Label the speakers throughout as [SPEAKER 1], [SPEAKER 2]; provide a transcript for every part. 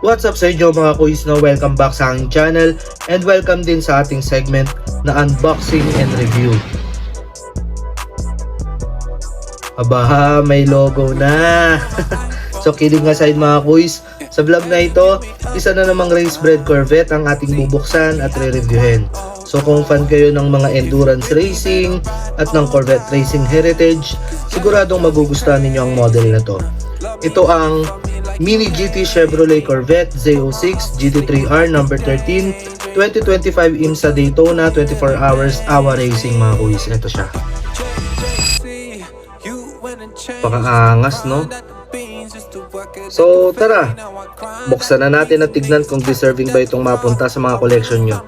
[SPEAKER 1] What's up sa inyo mga kuis, no? Welcome back sa aking channel and welcome din sa ating segment na unboxing and review. Aba, may logo na! So kidding aside mga kuis, sa vlog na ito, isa na namang race bred Corvette ang ating bubuksan at re-reviewin. So kung fan kayo ng mga endurance racing at ng Corvette racing heritage, siguradong magugustuhan ninyo ang model na to. Ito ang Mini GT Chevrolet Corvette Z06 GT3R number 13 2025 IMSA Daytona 24 hours AWA Racing mga kuis. Ito siya. Pakaangas, no? So tara, buksan na natin at tignan kung deserving ba itong mapunta sa mga collection nyo.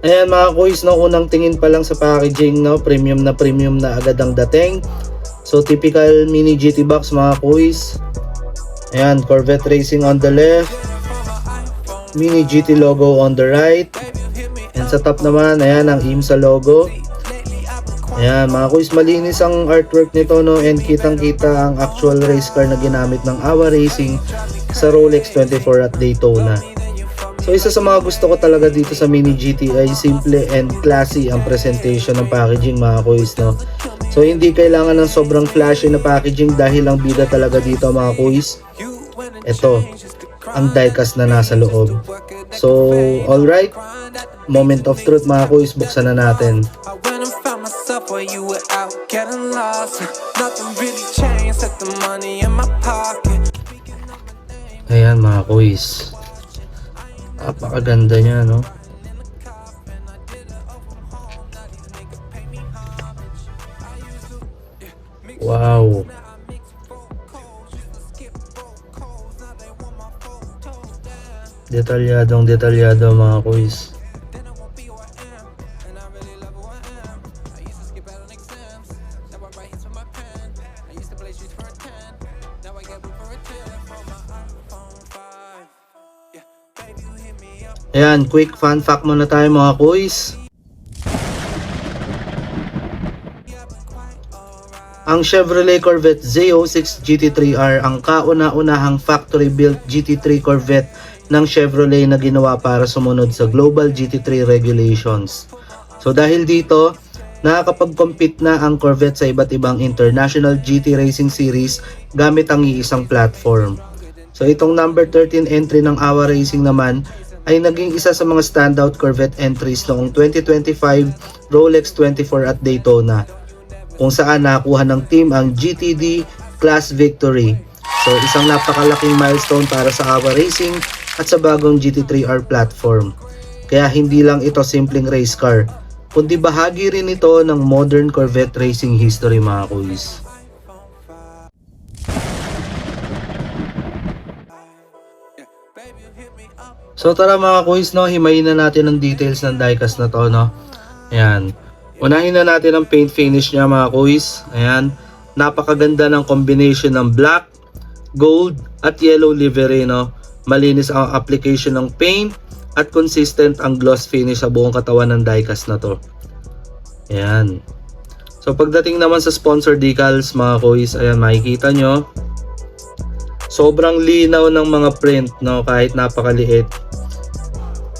[SPEAKER 1] Ayan mga kuis, no, unang tingin pa lang sa packaging, no, premium na agad ang dating. So typical mini GT box mga kuis. Ayan, Corvette Racing on the left, mini GT logo on the right, and sa top naman, ayan ang IMSA logo. Ayan mga kuis, malinis ang artwork nito, no, and kitang kita ang actual race car na ginamit ng AWA Racing sa Rolex 24 at Daytona. So isa sa mga gusto ko talaga dito sa Mini GT ay simple and classy ang presentation ng packaging mga kuis, no. So hindi kailangan ng sobrang flashy na packaging dahil ang bida talaga dito mga kuis, ito, ang diecast na nasa loob. So alright, moment of truth mga kuis, buksan na natin. Ayan mga kuis, napakaganda niya, no? Wow! Detalyado mga kuis. Ayan, quick fun fact muna tayo mga kuis. Ang Chevrolet Corvette Z06 GT3R ang kauna-unahang factory-built GT3 Corvette ng Chevrolet na ginawa para sumunod sa Global GT3 regulations. So dahil dito, nakakapag-compete na ang Corvette sa iba't ibang international GT Racing Series gamit ang iisang platform. So itong number 13 entry ng AWA Racing naman ay naging isa sa mga standout Corvette entries noong 2025 Rolex 24 at Daytona, kung saan nakuha ng team ang GTD Class Victory. So isang napakalaking milestone para sa AWA Racing at sa bagong GT3R platform. Kaya hindi lang ito simpleng race car, kundi bahagi rin ito ng modern Corvette racing history mga kuis. So tara mga kuis, no, himayin na natin ang details ng diecast na to, no. Ayan. Unahin na natin ang paint finish niya mga kuis. Ayan. Napakaganda ng combination ng black, gold at yellow livery, no. Malinis ang application ng paint at consistent ang gloss finish sa buong katawan ng diecast na to. Ayan. So pagdating naman sa sponsor decals mga kuis, ayan, makikita nyo, sobrang linaw ng mga print, no, kahit napakaliit.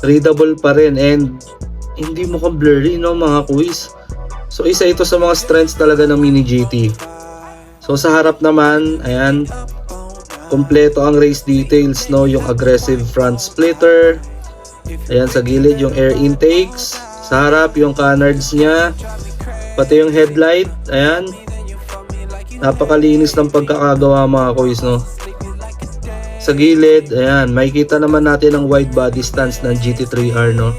[SPEAKER 1] Readable pa rin and hindi mo blurry, no mga kuis. So isa ito sa mga strengths talaga ng Mini GT. So sa harap naman, ayan, kompleto ang race details, no, yung aggressive front splitter. Ayan sa gilid yung air intakes, sa harap yung canards niya, pati yung headlight. Ayan, napakalinis ng pagkakagawa mga kuis, no. Sa gilid, ayan, makikita naman natin ang wide body stance ng GT3R, no.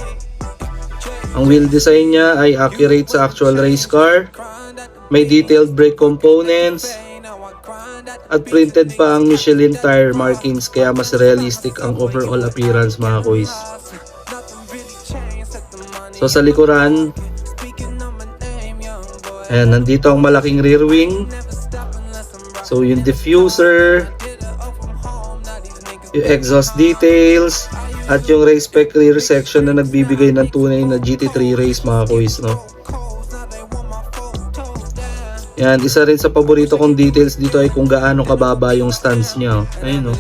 [SPEAKER 1] Ang wheel design niya ay accurate sa actual race car. May detailed brake components at printed pa ang Michelin tire markings, kaya mas realistic ang overall appearance mga kuis. So sa likuran, ayan, nandito ang malaking rear wing. So yung diffuser, yung exhaust details, at yung race spec rear section na nagbibigay ng tunay na GT3 race mga kuys, no? Yan, isa rin sa paborito kong details dito ay kung gaano kababa yung stance niya. Ayun, no?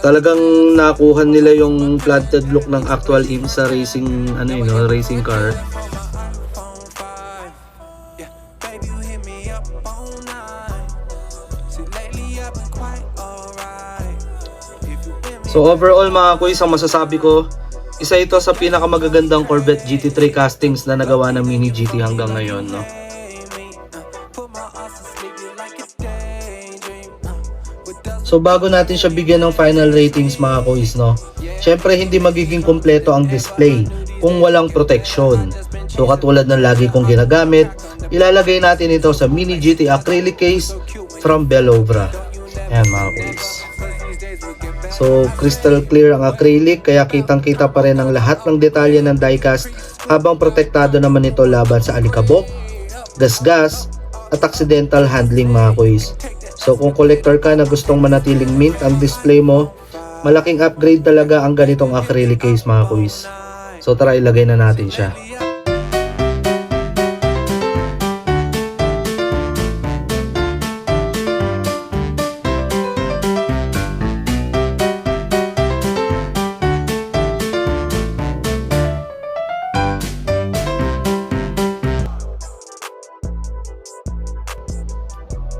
[SPEAKER 1] Talagang nakuha nila yung planted look ng actual IMSA racing, ano yun, no? Racing car. So overall mga kuys, ang masasabi ko, isa ito sa pinakamagagandang Corvette GT3 castings na nagawa ng Mini GT hanggang ngayon, no? So bago natin siya bigyan ng final ratings mga kuys, no? Syempre hindi magiging kompleto ang display kung walang protection. So katulad ng lagi kong ginagamit, ilalagay natin ito sa Mini GT acrylic case from Bellovra. Ayan mga kuys. So crystal clear ang acrylic, kaya kitang kita pa rin ang lahat ng detalye ng diecast, habang protektado naman ito laban sa alikabok, gasgas at accidental handling mga kuys. So kung collector ka na gustong manatiling mint ang display mo, malaking upgrade talaga ang ganitong acrylic case mga kuys. So tara, ilagay na natin siya.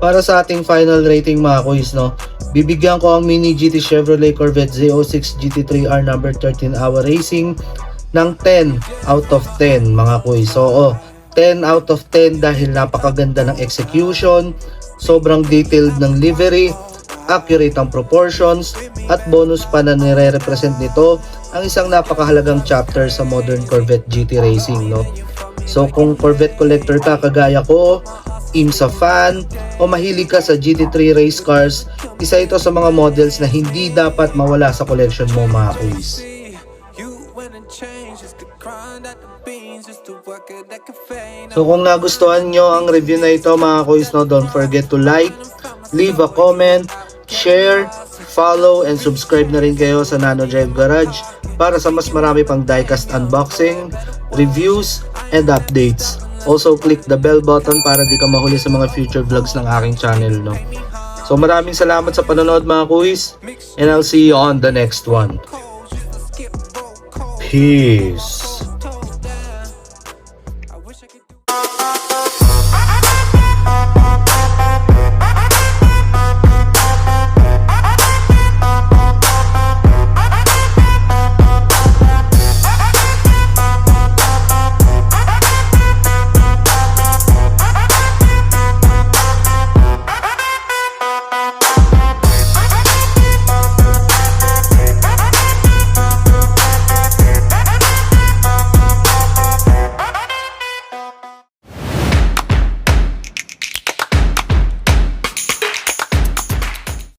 [SPEAKER 1] Para sa ating final rating mga kuys, no, bibigyan ko ang Mini GT Chevrolet Corvette Z06 GT3R number 13 Hour Racing ng 10 out of 10 mga kuys. So 10 out of 10 dahil napakaganda ng execution, sobrang detailed ng livery, accurate ang proportions, at bonus pa na nire-represent nito ang isang napakahalagang chapter sa modern Corvette GT Racing, no. So kung Corvette collector ka kagaya ko, IMSA fan, o mahilig ka sa GT3 race cars, isa ito sa mga models na hindi dapat mawala sa collection mo mga kuys. So kung nagustuhan nyo ang review na ito mga kuys, no, don't forget to like, leave a comment, share, follow, and subscribe na rin kayo sa Nano Drive Garage para sa mas marami pang diecast unboxing, reviews, and updates. Also, click the bell button para di ka mahuli sa mga future vlogs ng aking channel, no? So, maraming salamat sa panonood mga kuys, and I'll see you on the next one. Peace!